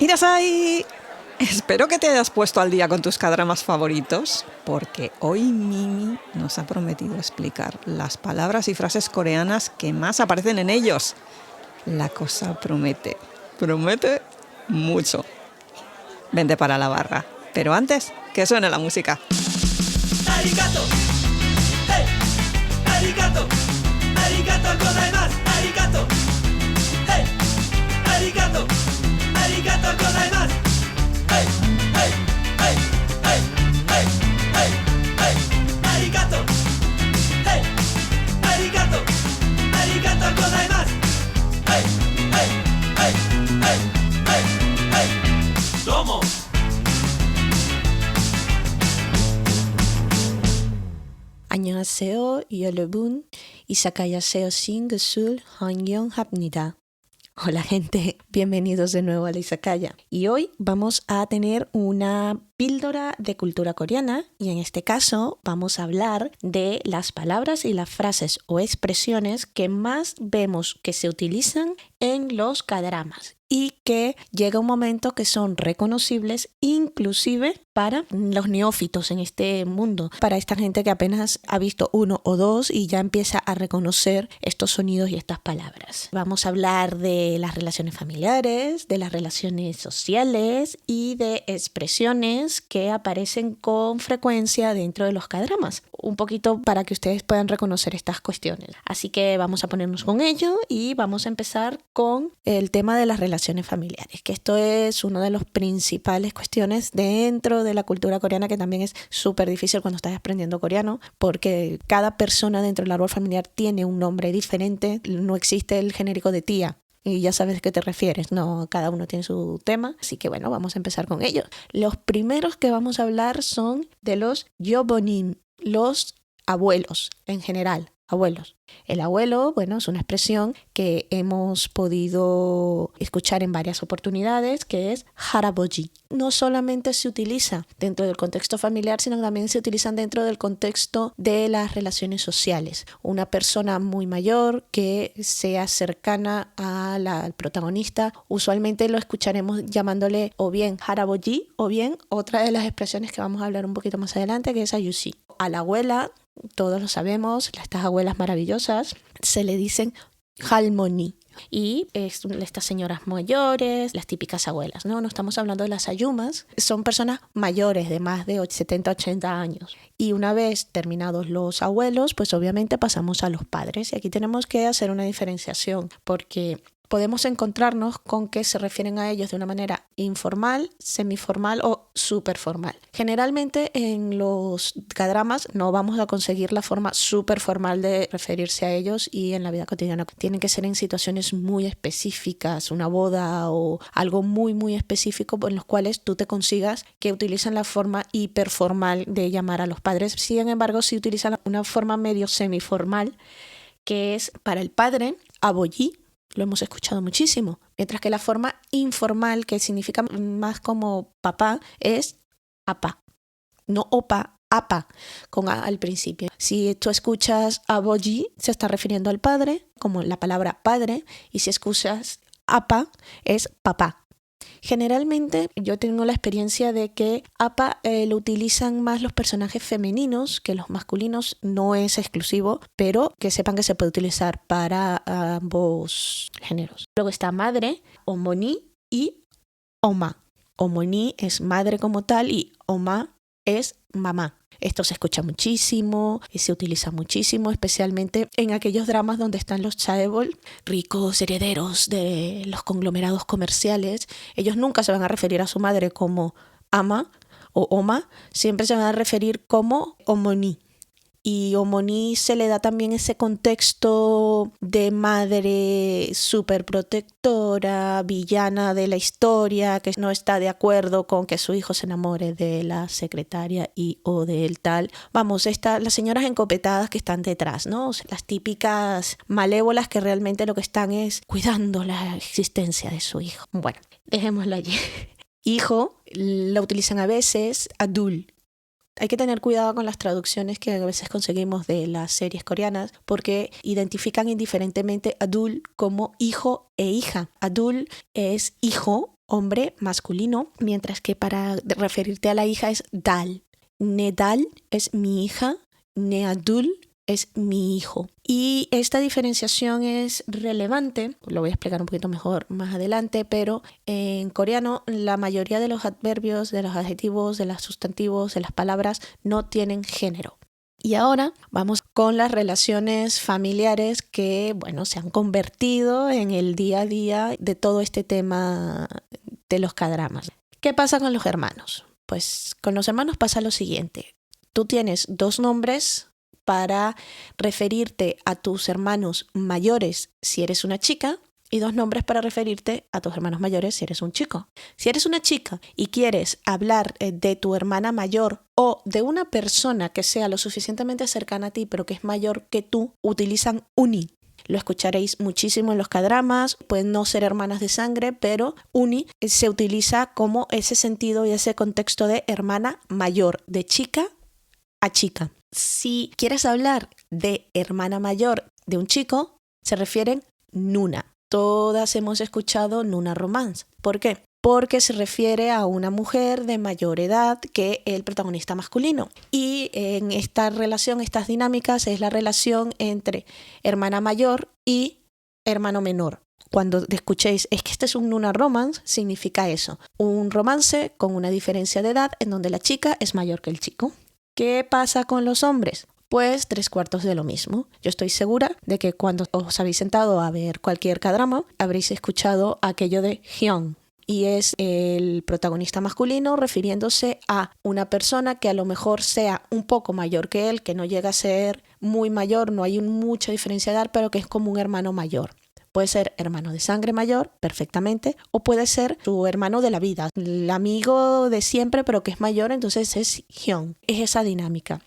Irasai, espero que te hayas puesto al día con tus K-dramas favoritos, porque hoy Mimi nos ha prometido explicar las palabras y frases coreanas que más aparecen en ellos. La cosa promete mucho. Vente para la barra, pero antes, que suene la música. Arigato, hey, arigato, arigato gozaimasu, arigato, hey, arigato, arigato gozaimasu, hey, hey, hey, hey, hey, hey, hey, arigato, hey, arigato, arigato gozaimasu, hey, hey, hey, hey, hey, hey, domo. 안녕하세요, 여러분. 이사카야세요 싱글 환영합니다. Hola gente, bienvenidos de nuevo a la Izakaya. Y hoy vamos a tener una píldora de cultura coreana y en este caso vamos a hablar de las palabras y las frases o expresiones que más vemos que se utilizan en los K-dramas y que llega un momento que son reconocibles inclusive para los neófitos en este mundo, para esta gente que apenas ha visto uno o dos y ya empieza a reconocer estos sonidos y estas palabras. Vamos a hablar de las relaciones familiares, de las relaciones sociales y de expresiones que aparecen con frecuencia dentro de los K-dramas. Un poquito para que ustedes puedan reconocer estas cuestiones. Así que vamos a ponernos con ello y vamos a empezar con el tema de las relaciones familiares, que esto es una de las principales cuestiones dentro de la cultura coreana, que también es súper difícil cuando estás aprendiendo coreano, porque cada persona dentro del árbol familiar tiene un nombre diferente, no existe el genérico de tía. Y ya sabes a qué te refieres, no, cada uno tiene su tema, así que bueno, vamos a empezar con ello. Los primeros que vamos a hablar son de los yobonim, los abuelos en general, abuelos. El abuelo, bueno, es una expresión que hemos podido escuchar en varias oportunidades, que es haraboji. No solamente se utiliza dentro del contexto familiar, sino también se utilizan dentro del contexto de las relaciones sociales. Una persona muy mayor que sea cercana al protagonista, usualmente lo escucharemos llamándole o bien haraboji o bien otra de las expresiones que vamos a hablar un poquito más adelante, que es ayushi. A la abuela, todos lo sabemos, estas abuelas maravillosas, se le dicen halmoni. Y estas señoras mayores, las típicas abuelas, ¿no? No estamos hablando de las ayumas, son personas mayores de más de 70, 80 años. Y una vez terminados los abuelos, pues obviamente pasamos a los padres. Y aquí tenemos que hacer una diferenciación, porque podemos encontrarnos con que se refieren a ellos de una manera informal, semiformal o superformal. Generalmente en los K-dramas no vamos a conseguir la forma superformal de referirse a ellos, y en la vida cotidiana tienen que ser en situaciones muy específicas, una boda o algo muy muy específico en los cuales tú te consigas que utilizan la forma hiperformal de llamar a los padres. Sin embargo, si utilizan una forma medio semiformal, que es para el padre, aboyi, lo hemos escuchado muchísimo, mientras que la forma informal, que significa más como papá, es apa, no opa, apa, con a al principio. Si tú escuchas aboji, se está refiriendo al padre, como la palabra padre, y si escuchas apa, es papá. Generalmente yo tengo la experiencia de que APA lo utilizan más los personajes femeninos que los masculinos, no es exclusivo, pero que sepan que se puede utilizar para ambos géneros. Luego está madre, omoni y oma. Omoni es madre como tal y oma es mamá. Esto se escucha muchísimo y se utiliza muchísimo, especialmente en aquellos dramas donde están los chaebol, ricos herederos de los conglomerados comerciales. Ellos nunca se van a referir a su madre como ama o oma, siempre se van a referir como omoni. Y omoni se le da también ese contexto de madre súper protectora, villana de la historia, que no está de acuerdo con que su hijo se enamore de la secretaria y o del tal. Vamos, las señoras encopetadas que están detrás, ¿no? O sea, las típicas malévolas que realmente lo que están es cuidando la existencia de su hijo. Bueno, dejémoslo allí. Hijo lo utilizan a veces adul. Hay que tener cuidado con las traducciones que a veces conseguimos de las series coreanas, porque identifican indiferentemente adul como hijo e hija. Adul es hijo hombre masculino, mientras que para referirte a la hija es dal. Nedal es mi hija, neadul es mi hijo. Y esta diferenciación es relevante, lo voy a explicar un poquito mejor más adelante, pero en coreano la mayoría de los adverbios, de los adjetivos, de los sustantivos, de las palabras no tienen género. Y ahora vamos con las relaciones familiares que, se han convertido en el día a día de todo este tema de los K-dramas. ¿Qué pasa con los hermanos? Pues con los hermanos pasa lo siguiente. Tú tienes 2 nombres para referirte a tus hermanos mayores si eres una chica y 2 nombres para referirte a tus hermanos mayores si eres un chico. Si eres una chica y quieres hablar de tu hermana mayor o de una persona que sea lo suficientemente cercana a ti pero que es mayor que tú, utilizan uni. Lo escucharéis muchísimo en los K-dramas, pueden no ser hermanas de sangre, pero uni se utiliza como ese sentido y ese contexto de hermana mayor, de chica a chica. Si quieres hablar de hermana mayor de un chico, se refieren nuna. Todas hemos escuchado nuna romance. ¿Por qué? Porque se refiere a una mujer de mayor edad que el protagonista masculino. Y en esta relación, estas dinámicas, es la relación entre hermana mayor y hermano menor. Cuando escuchéis, es que este es un nuna romance, significa eso. Un romance con una diferencia de edad en donde la chica es mayor que el chico. ¿Qué pasa con los hombres? Pues 3/4 de lo mismo. Yo estoy segura de que cuando os habéis sentado a ver cualquier K-drama, habréis escuchado aquello de hyun. Y es el protagonista masculino refiriéndose a una persona que a lo mejor sea un poco mayor que él, que no llega a ser muy mayor, no hay mucha diferencia de edad, pero que es como un hermano mayor. Puede ser hermano de sangre mayor, perfectamente, o puede ser su hermano de la vida, el amigo de siempre, pero que es mayor, entonces es hyun. Es esa dinámica.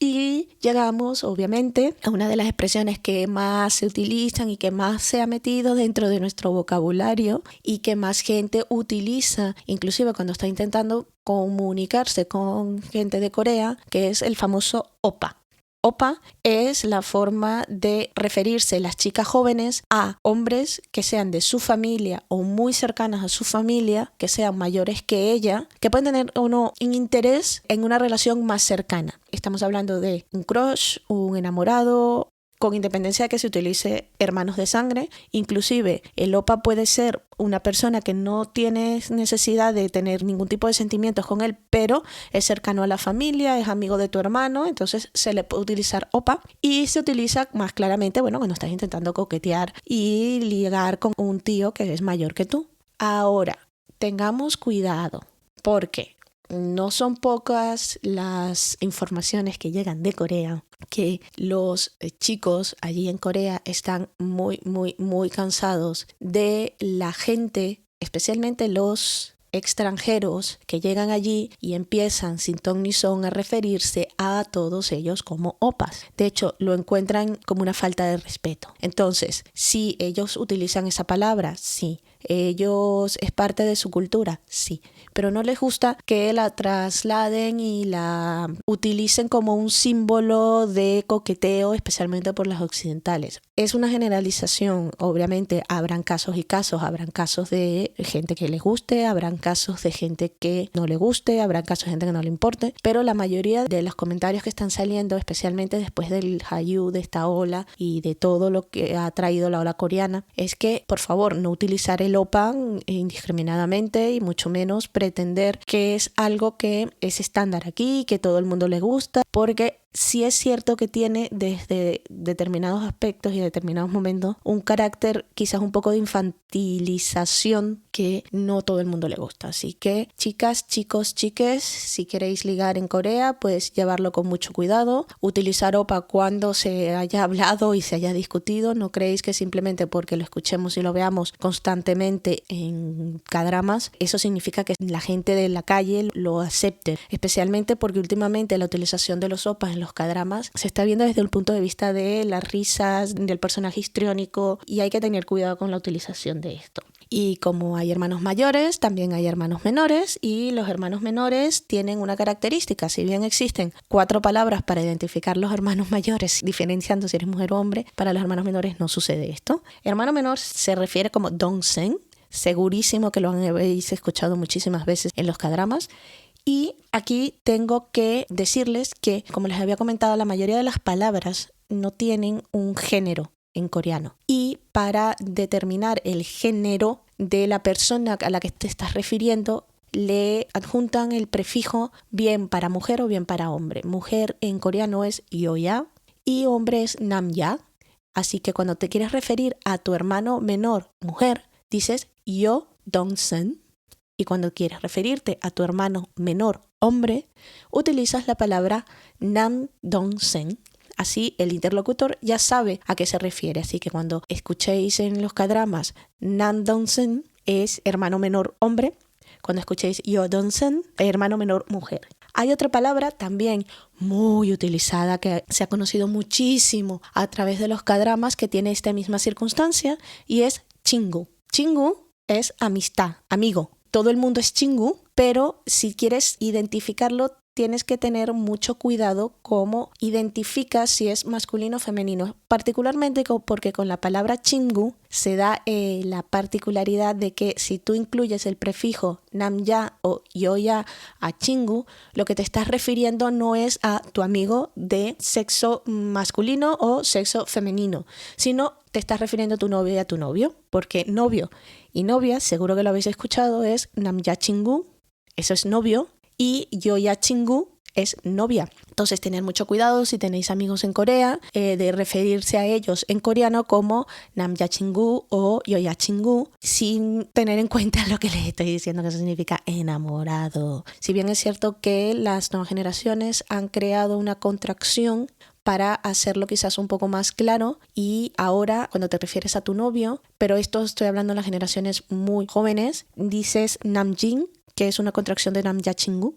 Y llegamos, obviamente, a una de las expresiones que más se utilizan y que más se ha metido dentro de nuestro vocabulario y que más gente utiliza, inclusive cuando está intentando comunicarse con gente de Corea, que es el famoso oppa. Oppa es la forma de referirse las chicas jóvenes a hombres que sean de su familia o muy cercanas a su familia, que sean mayores que ella, que pueden tener un interés en una relación más cercana. Estamos hablando de un crush, un enamorado, con independencia de que se utilice hermanos de sangre. Inclusive el oppa puede ser una persona que no tiene necesidad de tener ningún tipo de sentimientos con él, pero es cercano a la familia, es amigo de tu hermano, entonces se le puede utilizar oppa. Y se utiliza más claramente, cuando estás intentando coquetear y ligar con un tío que es mayor que tú. Ahora, tengamos cuidado, porque no son pocas las informaciones que llegan de Corea, que los chicos allí en Corea están muy, muy, muy cansados de la gente, especialmente los extranjeros que llegan allí y empiezan sin ton ni son a referirse a todos ellos como oppas. De hecho, lo encuentran como una falta de respeto. Entonces, si ellos utilizan esa palabra, sí. Ellos es parte de su cultura, sí, pero no les gusta que la trasladen y la utilicen como un símbolo de coqueteo, especialmente por las occidentales. Es una generalización, obviamente habrán casos y casos, habrán casos de gente que les guste, habrán casos de gente que no le guste, habrá casos de gente que no le importe, pero la mayoría de los comentarios que están saliendo, especialmente después del Hallyu, de esta ola y de todo lo que ha traído la ola coreana, es que por favor no utilizar el oppa indiscriminadamente y mucho menos pretender que es algo que es estándar aquí, que todo el mundo le gusta, porque sí es cierto que tiene desde determinados aspectos y determinados momentos un carácter quizás un poco de infantilización que no todo el mundo le gusta. Así que chicas, chicos, chiques, si queréis ligar en Corea, pues llevarlo con mucho cuidado. Utilizar oppa cuando se haya hablado y se haya discutido. No creéis que simplemente porque lo escuchemos y lo veamos constantemente en K-dramas, eso significa que la gente de la calle lo acepte. Especialmente porque últimamente la utilización de los oppas en los K-dramas se está viendo desde el punto de vista de las risas, del personaje histriónico, y hay que tener cuidado con la utilización de esto. Y como hay hermanos mayores, también hay hermanos menores, y los hermanos menores tienen una característica. Si bien existen 4 palabras para identificar los hermanos mayores, diferenciando si eres mujer o hombre, para los hermanos menores no sucede esto. Hermano menor se refiere como dongsen, segurísimo que lo habéis escuchado muchísimas veces en los K-dramas. Y aquí tengo que decirles que, como les había comentado, la mayoría de las palabras no tienen un género en coreano. Y para determinar el género de la persona a la que te estás refiriendo, le adjuntan el prefijo bien para mujer o bien para hombre. Mujer en coreano es yoya y hombre es namya. Así que cuando te quieres referir a tu hermano menor, mujer, dices yo dongseon. Y cuando quieres referirte a tu hermano menor, hombre, utilizas la palabra nam dongseon. Así el interlocutor ya sabe a qué se refiere. Así que cuando escuchéis en los K-dramas nam dongseon es hermano menor hombre. Cuando escuchéis yo dongseon, hermano menor mujer. Hay otra palabra también muy utilizada que se ha conocido muchísimo a través de los K-dramas que tiene esta misma circunstancia y es 친구. 친구 es amistad, amigo. Todo el mundo es 친구, pero si quieres identificarlo tienes que tener mucho cuidado cómo identificas si es masculino o femenino, particularmente porque con la palabra 친구 se da la particularidad de que si tú incluyes el prefijo namya o yoya a 친구, lo que te estás refiriendo no es a tu amigo de sexo masculino o sexo femenino, sino te estás refiriendo a tu novio y a tu novio, porque novio y novia, seguro que lo habéis escuchado, es namja 친구, eso es novio, y yoya 친구 es novia. Entonces tener mucho cuidado si tenéis amigos en Corea de referirse a ellos en coreano como namja 친구 o yoya 친구 sin tener en cuenta lo que les estoy diciendo que eso significa enamorado. Si bien es cierto que las nuevas generaciones han creado una contracción para hacerlo quizás un poco más claro y ahora cuando te refieres a tu novio, pero esto estoy hablando de las generaciones muy jóvenes, dices namjin, que es una contracción de namja 친구.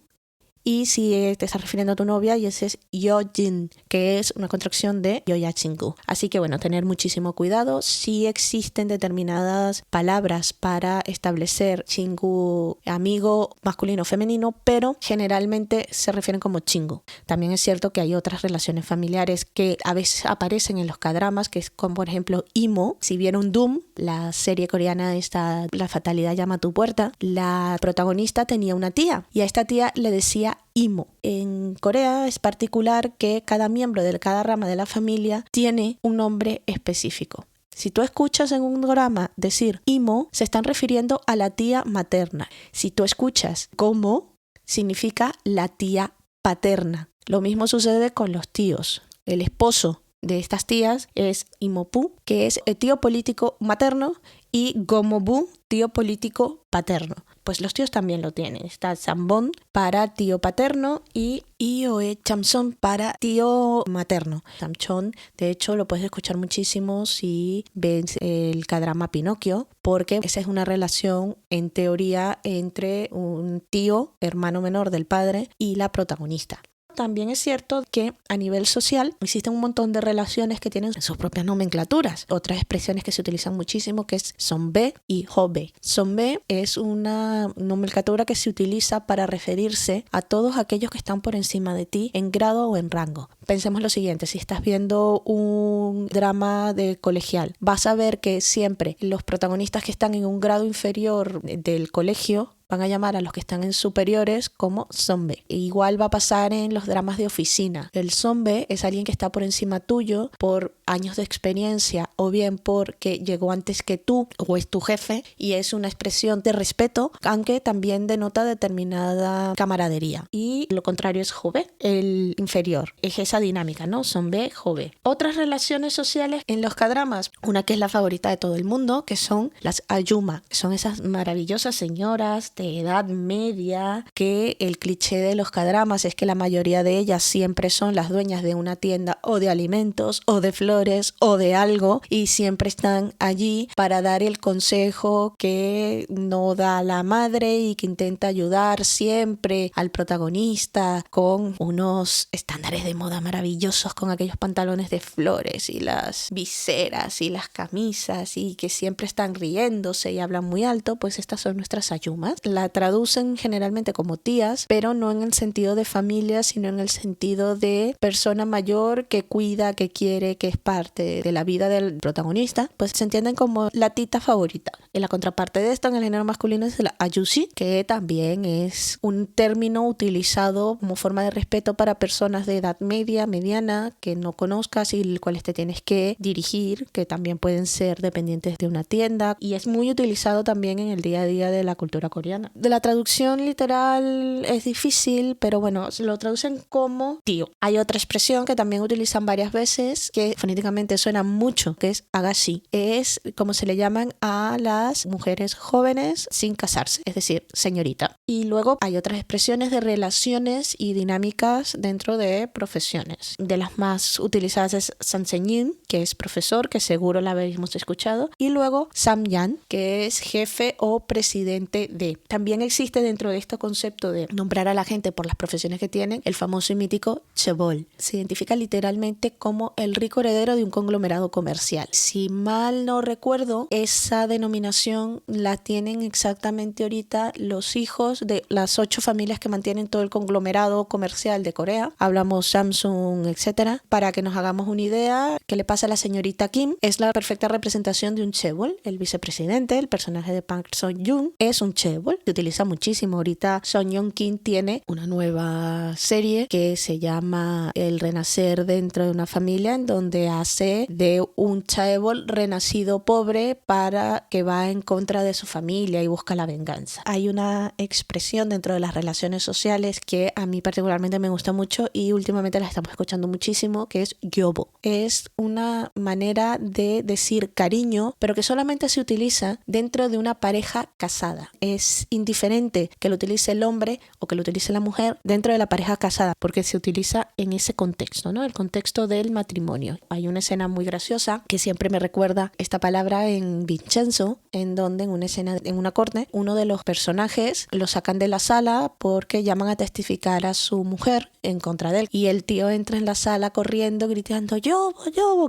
Y si te estás refiriendo a tu novia, y ese es yojin, que es una contracción de yoya 친구. Así que bueno, tener muchísimo cuidado. Sí existen determinadas palabras para establecer 친구, amigo masculino o femenino, pero generalmente se refieren como 친구. También es cierto que hay otras relaciones familiares que a veces aparecen en los K-dramas, que es como por ejemplo Imo. Si vieron Doom, la serie coreana esta, La fatalidad llama a tu puerta, la protagonista tenía una tía y a esta tía le decía Imo. En Corea es particular que cada miembro de cada rama de la familia tiene un nombre específico. Si tú escuchas en un drama decir Imo, se están refiriendo a la tía materna. Si tú escuchas como, significa la tía paterna. Lo mismo sucede con los tíos. El esposo de estas tías es Imopu, que es el tío político materno, y Gomobu, tío político paterno. Pues los tíos también lo tienen. Está Sambon para tío paterno y Ioe Chamson para tío materno. Samchon, de hecho, lo puedes escuchar muchísimo si ves el K-drama Pinocchio, porque esa es una relación, en teoría, entre un tío, hermano menor del padre, y la protagonista. También es cierto que a nivel social existen un montón de relaciones que tienen sus propias nomenclaturas. Otras expresiones que se utilizan muchísimo que es sonbe y hobe. Sonbe es una nomenclatura que se utiliza para referirse a todos aquellos que están por encima de ti en grado o en rango. Pensemos lo siguiente, si estás viendo un drama de colegial, vas a ver que siempre los protagonistas que están en un grado inferior del colegio van a llamar a los que están en superiores como sonbe. Igual va a pasar en los dramas de oficina. El sonbe es alguien que está por encima tuyo por años de experiencia o bien porque llegó antes que tú o es tu jefe y es una expresión de respeto, aunque también denota determinada camaradería. Y lo contrario es jobe, el inferior. Es esa dinámica, ¿no? Sonbe, jobe. Otras relaciones sociales en los K-dramas, una que es la favorita de todo el mundo, que son las ayuma, que son esas maravillosas señoras de edad media, que el cliché de los K-dramas es que la mayoría de ellas siempre son las dueñas de una tienda o de alimentos o de flores o de algo y siempre están allí para dar el consejo que no da la madre y que intenta ayudar siempre al protagonista con unos estándares de moda maravillosos, con aquellos pantalones de flores y las viseras y las camisas y que siempre están riéndose y hablan muy alto. Pues estas son nuestras ayumas. La traducen generalmente como tías, pero no en el sentido de familia, sino en el sentido de persona mayor que cuida, que quiere, que es parte de la vida del protagonista, pues se entienden como la tita favorita. En la contraparte de esto, en el género masculino, es la ayushi, que también es un término utilizado como forma de respeto para personas de edad media, mediana, que no conozcas y el cuales te tienes que dirigir, que también pueden ser dependientes de una tienda, y es muy utilizado también en el día a día de la cultura coreana. De la traducción literal es difícil, pero bueno, lo traducen como tío. Hay otra expresión que también utilizan varias veces, que fonéticamente suena mucho, que es agashi. Es como se le llaman a las mujeres jóvenes sin casarse, es decir, señorita. Y luego hay otras expresiones de relaciones y dinámicas dentro de profesiones. De las más utilizadas es sanseñin, que es profesor, que seguro la habéis escuchado, y luego samyan, que es jefe o presidente de. También existe dentro de este concepto de nombrar a la gente por las profesiones que tienen el famoso y mítico chaebol. Se identifica literalmente como el rico heredero de un conglomerado comercial. Si mal no recuerdo, esa denominación la tienen exactamente ahorita los hijos de las 8 familias que mantienen todo el conglomerado comercial de Corea. Hablamos Samsung, etcétera. Para que nos hagamos una idea, ¿qué le pasa a la señorita Kim? Es la perfecta representación de un chaebol. El vicepresidente, el personaje de Park Seo-joon, es un chaebol. Se utiliza muchísimo. Ahorita Son Yeon-kim tiene una nueva serie que se llama El renacer dentro de una familia, en donde hace de un chaebol renacido pobre para que va en contra de su familia y busca la venganza. Hay una expresión dentro de las relaciones sociales que a mí particularmente me gusta mucho y últimamente la estamos escuchando muchísimo, que es gyobo. Es una manera de decir cariño, pero que solamente se utiliza dentro de una pareja casada. Es indiferente que lo utilice el hombre o que lo utilice la mujer dentro de la pareja casada, porque se utiliza en ese contexto, ¿no? El contexto del matrimonio. Hay una escena muy graciosa que siempre me recuerda esta palabra en Vincenzo, en donde en una escena, en una corte, uno de los personajes lo sacan de la sala porque llaman a testificar a su mujer en contra de él. Y el tío entra en la sala corriendo, gritando, yo,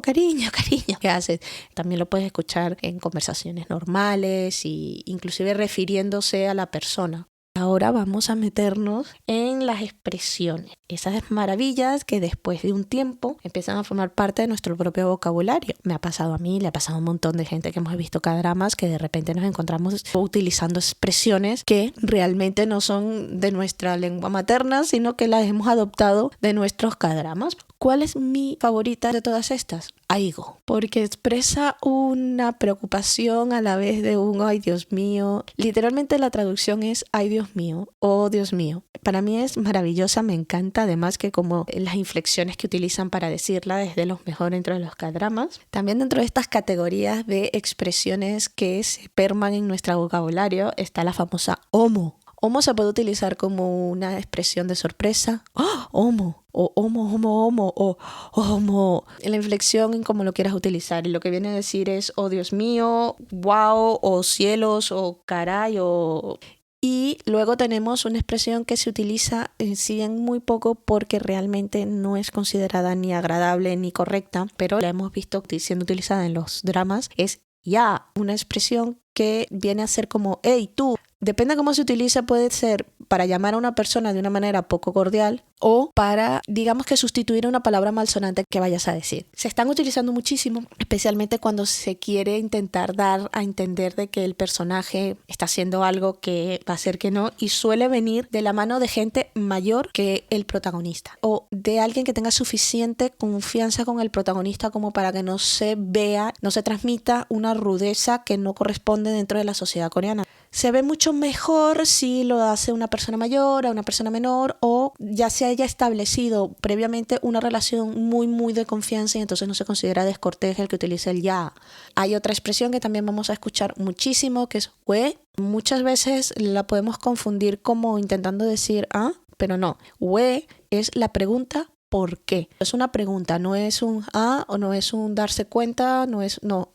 cariño, cariño. ¿Qué haces? También lo puedes escuchar en conversaciones normales y inclusive refiriéndose a la persona. Ahora vamos a meternos en las expresiones, esas maravillas que después de un tiempo empiezan a formar parte de nuestro propio vocabulario. Me ha pasado a mí, le ha pasado a un montón de gente que hemos visto K-dramas que de repente nos encontramos utilizando expresiones que realmente no son de nuestra lengua materna, sino que las hemos adoptado de nuestros K-dramas. ¿Cuál es mi favorita de todas estas? Aigo, porque expresa una preocupación a la vez de un ay Dios mío. Literalmente la traducción es ay Dios mío, oh Dios mío. Para mí es maravillosa, me encanta, además que como las inflexiones que utilizan para decirla es de los mejores dentro de los K-dramas. También dentro de estas categorías de expresiones que se perman en nuestro vocabulario está la famosa omo. Omo se puede utilizar como una expresión de sorpresa. ¡Oh, omo! O omo, o omo. La inflexión en cómo lo quieras utilizar. Y lo que viene a decir es, oh Dios mío, wow, o cielos, o caray, o... Y luego tenemos una expresión que se utiliza sí en muy poco porque realmente no es considerada ni agradable ni correcta, pero la hemos visto siendo utilizada en los dramas. Es ya, una expresión que viene a ser como, hey, tú. Depende de cómo se utiliza, puede ser para llamar a una persona de una manera poco cordial o para, digamos que sustituir una palabra malsonante que vayas a decir. Se están utilizando muchísimo, especialmente cuando se quiere intentar dar a entender de que el personaje está haciendo algo que va a ser que no, y suele venir de la mano de gente mayor que el protagonista o de alguien que tenga suficiente confianza con el protagonista como para que no se vea, no se transmita una rudeza que no corresponde dentro de la sociedad coreana. Se ve mucho mejor si lo hace una persona mayor a una persona menor o ya se haya establecido previamente una relación muy de confianza y entonces no se considera descortés el que utilice el ya. Hay otra expresión que también vamos a escuchar muchísimo que es we. Muchas veces la podemos confundir como intentando decir pero no. We es la pregunta ¿por qué? Es una pregunta, no es un o no es un darse cuenta, no.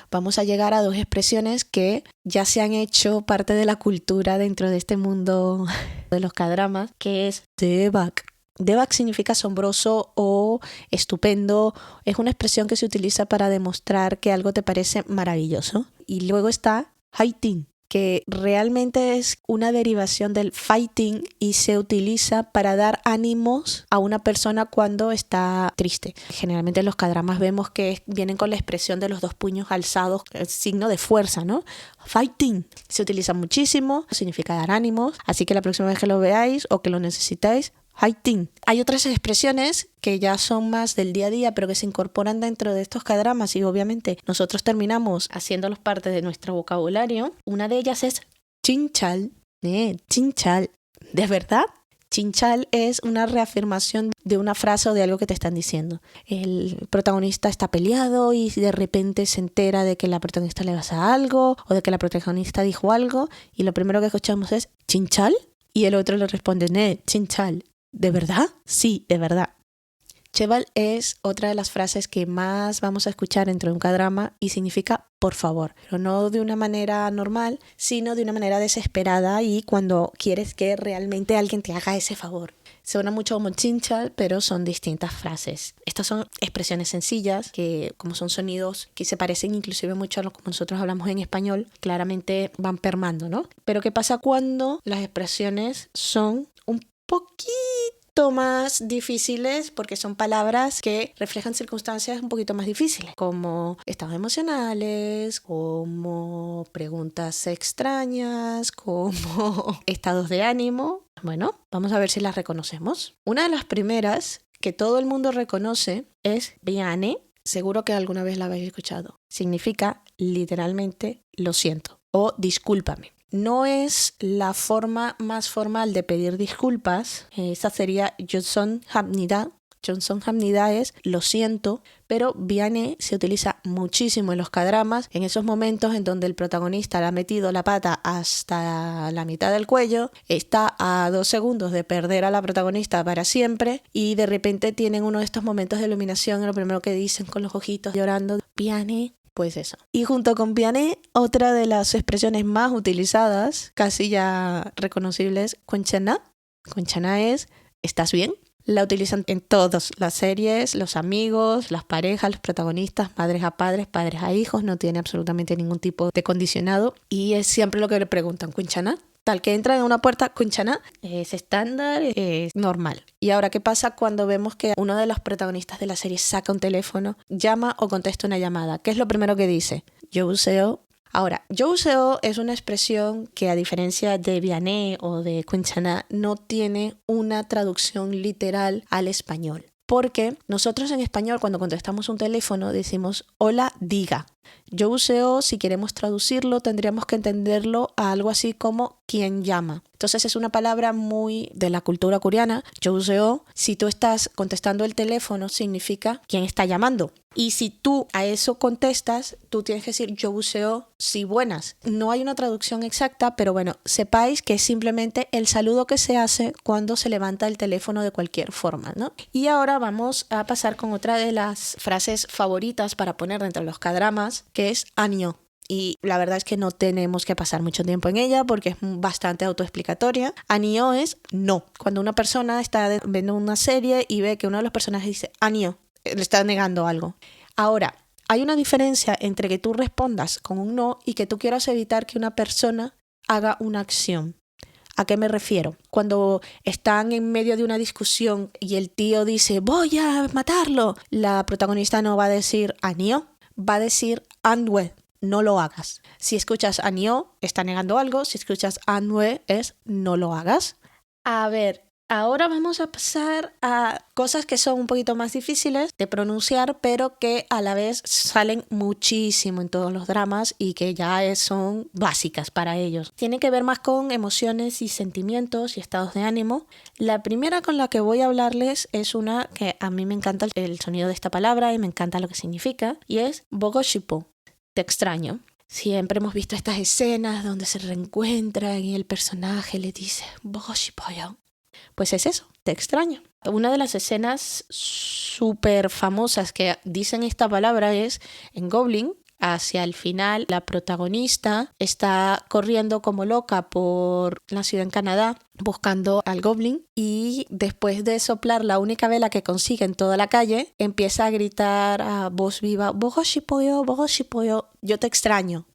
Vamos a llegar a dos expresiones que ya se han hecho parte de la cultura dentro de este mundo de los K-dramas, que es daebak. Daebak significa asombroso o estupendo. Es una expresión que se utiliza para demostrar que algo te parece maravilloso. Y luego está haitin. que realmente es una derivación del fighting y se utiliza para dar ánimos a una persona cuando está triste. Generalmente en los K-dramas vemos que vienen con la expresión de los 2 puños alzados, el signo de fuerza, ¿no? Fighting. Se utiliza muchísimo, significa dar ánimos, así que la próxima vez que lo veáis o que lo necesitáis, fighting. Hay otras expresiones que ya son más del día a día, pero que se incorporan dentro de estos K-dramas y obviamente nosotros terminamos haciéndolos parte de nuestro vocabulario. Una de ellas es chinchal. Chinchal. ¿De verdad? Chinchal es una reafirmación de una frase o de algo que te están diciendo. El protagonista está peleado y de repente se entera de que la protagonista le pasa algo o de que la protagonista dijo algo y lo primero que escuchamos es ¿chinchal? Y el otro le responde chinchal. ¿De verdad? Sí, de verdad. Cheval es otra de las frases que más vamos a escuchar dentro de un K-drama y significa por favor, pero no de una manera normal, sino de una manera desesperada y cuando quieres que realmente alguien te haga ese favor. Suena mucho como chinchal, pero son distintas frases. Estas son expresiones sencillas que, como son sonidos que se parecen inclusive mucho a lo que nosotros hablamos en español, claramente van permando, ¿no? Pero ¿qué pasa cuando las expresiones son un poquito más difíciles porque son palabras que reflejan circunstancias un poquito más difíciles, como estados emocionales, como preguntas extrañas, como estados de ánimo? Bueno, vamos a ver si las reconocemos. Una de las primeras que todo el mundo reconoce es Biane. Seguro que alguna vez la habéis escuchado. Significa literalmente lo siento o discúlpame. No es la forma más formal de pedir disculpas. Esa sería Johnson Hamnida. Johnson Hamnida es lo siento, pero Biane se utiliza muchísimo en los K-dramas, en esos momentos en donde el protagonista le ha metido la pata hasta la mitad del cuello, está a 2 segundos de perder a la protagonista para siempre y de repente tienen uno de estos momentos de iluminación y lo primero que dicen con los ojitos llorando, Biane. Pues eso. Y junto con Biane, otra de las expresiones más utilizadas, casi ya reconocibles, Conchana. Conchana es ¿estás bien? La utilizan en todas las series, los amigos, las parejas, los protagonistas, madres a padres, padres a hijos, no tiene absolutamente ningún tipo de condicionado y es siempre lo que le preguntan, ¿Conchana? Tal que entra en una puerta, Conchana, es estándar, es normal. Y ahora, ¿qué pasa cuando vemos que uno de los protagonistas de la serie saca un teléfono, llama o contesta una llamada? ¿Qué es lo primero que dice? Youseo. Ahora, Youseo es una expresión que a diferencia de Biane o de Conchana no tiene una traducción literal al español. Porque nosotros en español cuando contestamos un teléfono decimos hola, diga. Youseo, si queremos traducirlo, tendríamos que entenderlo a algo así como quien llama. Entonces es una palabra muy de la cultura coreana. Youseo, si tú estás contestando el teléfono, significa quien está llamando. Y si tú a eso contestas, tú tienes que decir Youseo, sí, buenas. No hay una traducción exacta, pero bueno, sepáis que es simplemente el saludo que se hace cuando se levanta el teléfono de cualquier forma, ¿no? Y ahora vamos a pasar con otra de las frases favoritas para poner dentro de los K-dramas, que es Anyo. Y la verdad es que no tenemos que pasar mucho tiempo en ella porque es bastante autoexplicatoria. Anyo es no. Cuando una persona está viendo una serie y ve que uno de los personajes dice Anyo, le está negando algo. Ahora, hay una diferencia entre que tú respondas con un no y que tú quieras evitar que una persona haga una acción. ¿A qué me refiero? Cuando están en medio de una discusión y el tío dice voy a matarlo, la protagonista no va a decir Anyo, va a decir Anwe. No lo hagas. Si escuchas Anyo, está negando algo. Si escuchas Anwe, es no lo hagas. A ver, ahora vamos a pasar a cosas que son un poquito más difíciles de pronunciar, pero que a la vez salen muchísimo en todos los dramas y que ya son básicas para ellos. Tiene que ver más con emociones y sentimientos y estados de ánimo. La primera con la que voy a hablarles es una que a mí me encanta el sonido de esta palabra y me encanta lo que significa, y es bogoshipo. Te extraño. Siempre hemos visto estas escenas donde se reencuentran y el personaje le dice bogoshipoyo. Pues es eso, te extraño. Una de las escenas súper famosas que dicen esta palabra es en Goblin, Hacia el final, la protagonista está corriendo como loca por la ciudad en Canadá buscando al goblin y después de soplar la única vela que consigue en toda la calle, empieza a gritar a voz viva, bogo shipoyo, yo te extraño.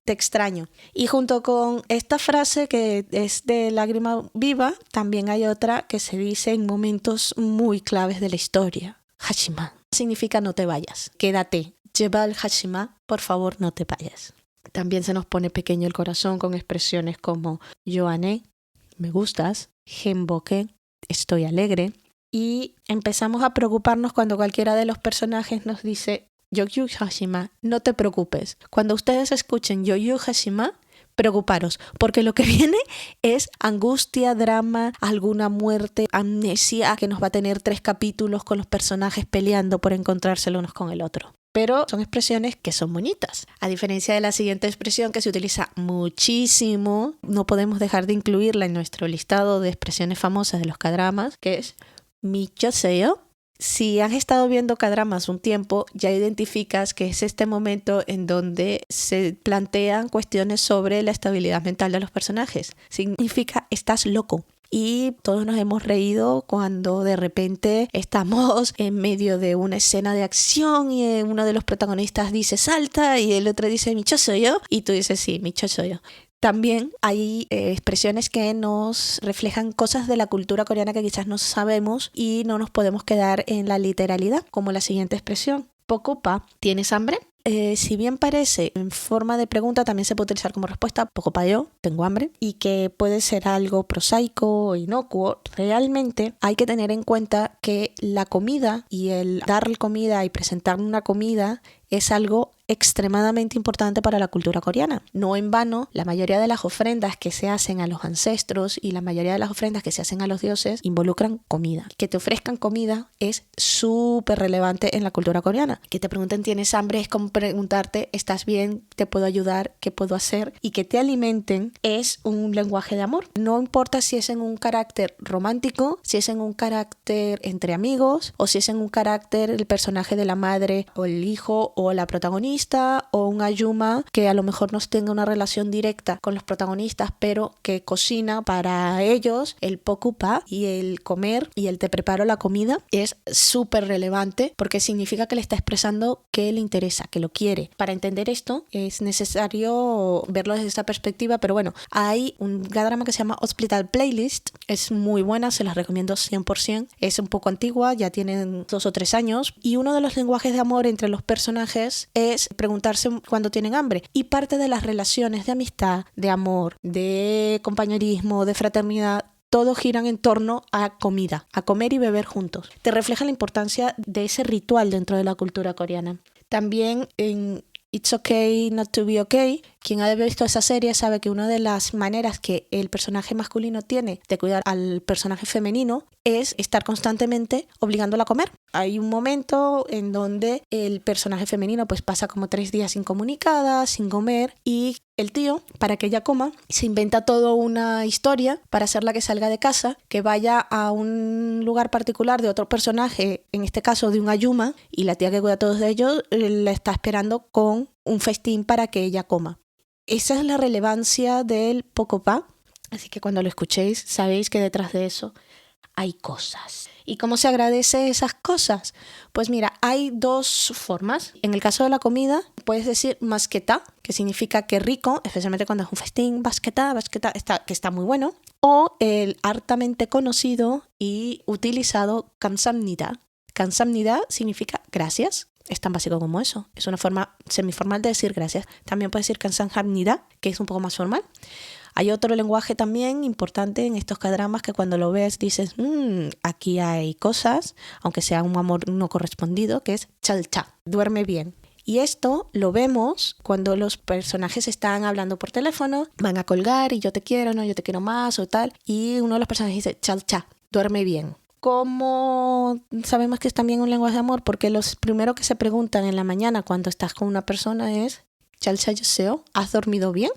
Y junto con esta frase que es de Lágrima Viva, también hay otra que se dice en momentos muy claves de la historia. Hashima significa no te vayas, quédate. Lleva al Hashima, por favor no te vayas. También se nos pone pequeño el corazón con expresiones como Yoane, me gustas, Genboke, estoy alegre. Y empezamos a preocuparnos cuando cualquiera de los personajes nos dice Yoyu Hashima, no te preocupes. Cuando ustedes escuchen Yoyu Hashima, preocuparos, porque lo que viene es angustia, drama, alguna muerte, amnesia, que nos va a tener 3 capítulos con los personajes peleando por encontrarse el unos con el otro. Pero son expresiones que son bonitas. A diferencia de la siguiente expresión que se utiliza muchísimo, no podemos dejar de incluirla en nuestro listado de expresiones famosas de los K-dramas, que es michoseyo. Si has estado viendo K-dramas un tiempo, ya identificas que es este momento en donde se plantean cuestiones sobre la estabilidad mental de los personajes. Significa estás loco. Y todos nos hemos reído cuando de repente estamos en medio de una escena de acción y uno de los protagonistas dice salta y el otro dice micho soy yo y tú dices sí, micho soy yo. También hay expresiones que nos reflejan cosas de la cultura coreana que quizás no sabemos y no nos podemos quedar en la literalidad, como la siguiente expresión. Pocopa, ¿tienes hambre? Si bien parece en forma de pregunta, también se puede utilizar como respuesta pocopa yo, tengo hambre, y que puede ser algo prosaico o inocuo. Realmente hay que tener en cuenta que la comida y el dar comida y presentar una comida es algo extremadamente importante para la cultura coreana. No en vano, la mayoría de las ofrendas que se hacen a los ancestros y la mayoría de las ofrendas que se hacen a los dioses involucran comida. Que te ofrezcan comida es súper relevante en la cultura coreana. Que te pregunten ¿tienes hambre? Es como preguntarte ¿estás bien? ¿Te puedo ayudar? ¿Qué puedo hacer? Y que te alimenten es un lenguaje de amor. No importa si es en un carácter romántico, si es en un carácter entre amigos o si es en un carácter el personaje de la madre o el hijo o la protagonista o un ayuma que a lo mejor no tenga una relación directa con los protagonistas pero que cocina para ellos. El pokupa y el comer y el te preparo la comida es súper relevante porque significa que le está expresando que le interesa, que lo quiere. Para entender esto es necesario verlo desde esta perspectiva, pero bueno, hay un K-drama que se llama Hospital Playlist, es muy buena, se las recomiendo 100%, es un poco antigua, ya tienen 2 o 3 años y uno de los lenguajes de amor entre los personajes es preguntarse cuando tienen hambre y parte de las relaciones de amistad, de amor, de compañerismo, de fraternidad, todos giran en torno a comida, a comer y beber juntos. Te refleja la importancia de ese ritual dentro de la cultura coreana. También en It's Okay Not to Be Okay, quien ha visto esa serie sabe que una de las maneras que el personaje masculino tiene de cuidar al personaje femenino es estar constantemente obligándola a comer. Hay un momento en donde el personaje femenino pues pasa como 3 días incomunicada, sin comer, y el tío, para que ella coma, se inventa toda una historia para hacerla que salga de casa, que vaya a un lugar particular de otro personaje, en este caso de un ayuma, y la tía que cuida a todos ellos la está esperando con un festín para que ella coma. Esa es la relevancia del pocopa, así que cuando lo escuchéis sabéis que detrás de eso hay cosas. ¿Y cómo se agradece esas cosas? Pues mira, hay 2 formas. En el caso de la comida, puedes decir masqueta, que significa que rico, especialmente cuando es un festín, basqueta, que está muy bueno. O el hartamente conocido y utilizado kamsamnida. Kamsamnida significa gracias. Es tan básico como eso. Es una forma semiformal de decir gracias. También puedes decir kamsamnida, que es un poco más formal. Hay otro lenguaje también importante en estos K-dramas que cuando lo ves dices, aquí hay cosas, aunque sea un amor no correspondido, que es chalcha, duerme bien. Y esto lo vemos cuando los personajes están hablando por teléfono, van a colgar y yo te quiero, no, yo te quiero más o tal, y uno de los personajes dice chalcha, duerme bien. ¿Cómo sabemos que es también un lenguaje de amor? Porque los primero que se preguntan en la mañana cuando estás con una persona es chalcha yoseo, ¿has dormido bien?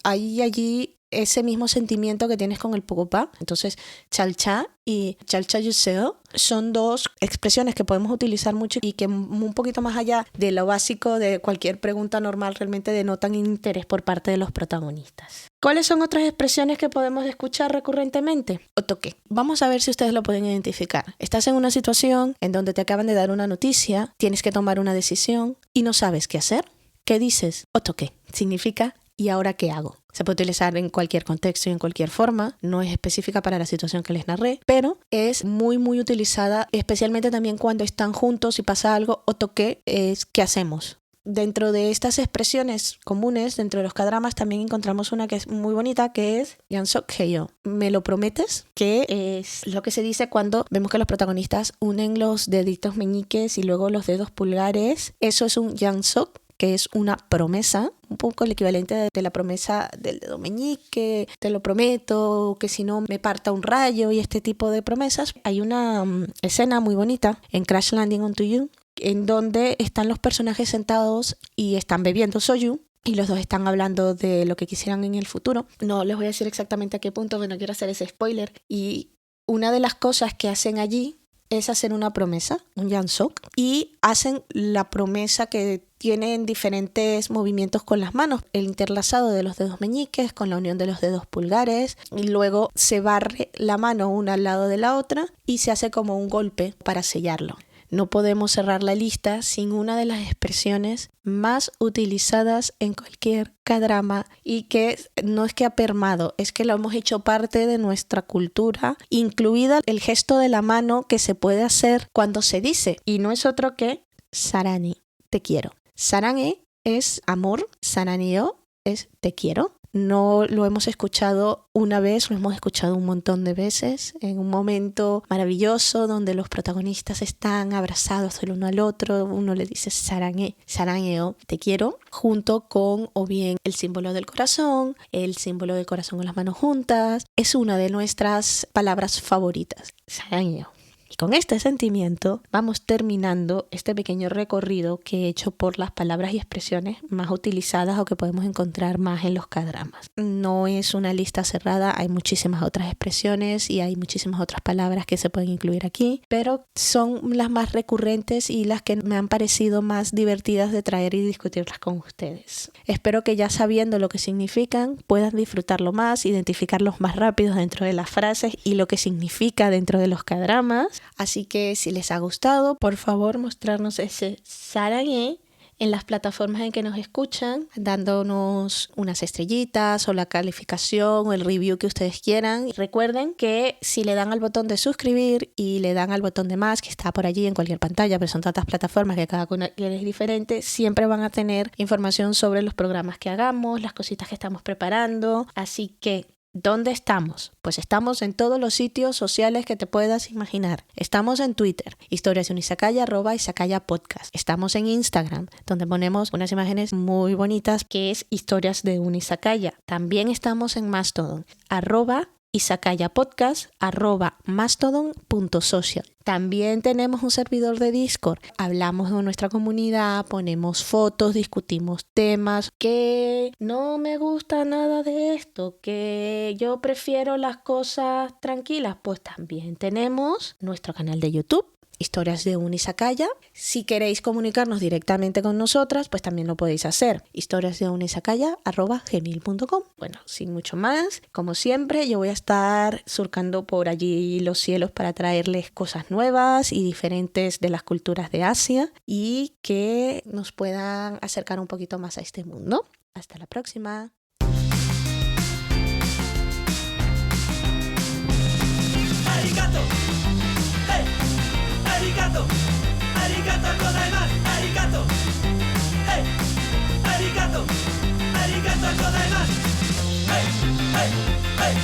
Hay allí ese mismo sentimiento que tienes con el pocopa. Entonces, chalcha y chalcha yuseo son dos expresiones que podemos utilizar mucho y que un poquito más allá de lo básico de cualquier pregunta normal realmente denotan interés por parte de los protagonistas. ¿Cuáles son otras expresiones que podemos escuchar recurrentemente? Otoke. Vamos a ver si ustedes lo pueden identificar. Estás en una situación en donde te acaban de dar una noticia, tienes que tomar una decisión y no sabes qué hacer. ¿Qué dices? Otoke. Significa ¿y ahora qué hago? Se puede utilizar en cualquier contexto y en cualquier forma, no es específica para la situación que les narré, pero es muy utilizada, especialmente también cuando están juntos y pasa algo. Otoke es ¿qué hacemos? Dentro de estas expresiones comunes, dentro de los K-dramas, también encontramos una que es muy bonita, que es Yansok Heyo. ¿Me lo prometes? Que es lo que se dice cuando vemos que los protagonistas unen los deditos meñiques y luego los dedos pulgares. Eso es un Yansok, que es una promesa, un poco el equivalente de la promesa del dedo meñique, te lo prometo, que si no me parta un rayo y este tipo de promesas. Hay una escena muy bonita en Crash Landing on You, en donde están los personajes sentados y están bebiendo soju y los dos están hablando de lo que quisieran en el futuro. No les voy a decir exactamente a qué punto, pero no quiero hacer ese spoiler. Y una de las cosas que hacen allí es hacer una promesa, un yansok, y hacen la promesa que tienen diferentes movimientos con las manos, el interlazado de los dedos meñiques con la unión de los dedos pulgares, y luego se barre la mano una al lado de la otra y se hace como un golpe para sellarlo. No podemos cerrar la lista sin una de las expresiones más utilizadas en cualquier K-drama y que no es que ha permado, es que lo hemos hecho parte de nuestra cultura, incluida el gesto de la mano que se puede hacer cuando se dice, y no es otro que sarani, te quiero. Sarange es amor, saraneo es te quiero. No lo hemos escuchado una vez, lo hemos escuchado un montón de veces en un momento maravilloso donde los protagonistas están abrazados el uno al otro. Uno le dice sarange, sarangeo, te quiero, junto con o bien el símbolo del corazón con las manos juntas. Es una de nuestras palabras favoritas, sarangeo. Y con este sentimiento vamos terminando este pequeño recorrido que he hecho por las palabras y expresiones más utilizadas o que podemos encontrar más en los K-dramas. No es una lista cerrada, hay muchísimas otras expresiones y hay muchísimas otras palabras que se pueden incluir aquí, pero son las más recurrentes y las que me han parecido más divertidas de traer y discutirlas con ustedes. Espero que ya sabiendo lo que significan puedan disfrutarlo más, identificarlos más rápido dentro de las frases y lo que significa dentro de los K-dramas. Así que si les ha gustado, por favor mostrarnos ese sarange en las plataformas en que nos escuchan, dándonos unas estrellitas o la calificación o el review que ustedes quieran. Y recuerden que si le dan al botón de suscribir y le dan al botón de más, que está por allí en cualquier pantalla, pero son tantas plataformas que cada una es diferente, siempre van a tener información sobre los programas que hagamos, las cositas que estamos preparando. Así que ¿dónde estamos? Pues estamos en todos los sitios sociales que te puedas imaginar. Estamos en Twitter, historias de un izakaya, @izakaya podcast. Estamos en Instagram, donde ponemos unas imágenes muy bonitas que es historias de un izakaya. También estamos en Mastodon, @izakaya podcast, @mastodon.social. También tenemos un servidor de Discord. Hablamos en nuestra comunidad, ponemos fotos, discutimos temas. Que no me gusta nada de esto, que yo prefiero las cosas tranquilas. Pues también tenemos nuestro canal de YouTube, Historias de un Izakaya. Si queréis comunicarnos directamente con nosotras, pues también lo podéis hacer. historiasdeunizakaya@gmail.com. Bueno, sin mucho más, como siempre, yo voy a estar surcando por allí los cielos para traerles cosas nuevas y diferentes de las culturas de Asia y que nos puedan acercar un poquito más a este mundo. Hasta la próxima. Arigato. Hey. Arigato. Arigato gozaimasu. Arigato. Hey. Arigato. Arigato gozaimasu. Hey. Hey. Hey.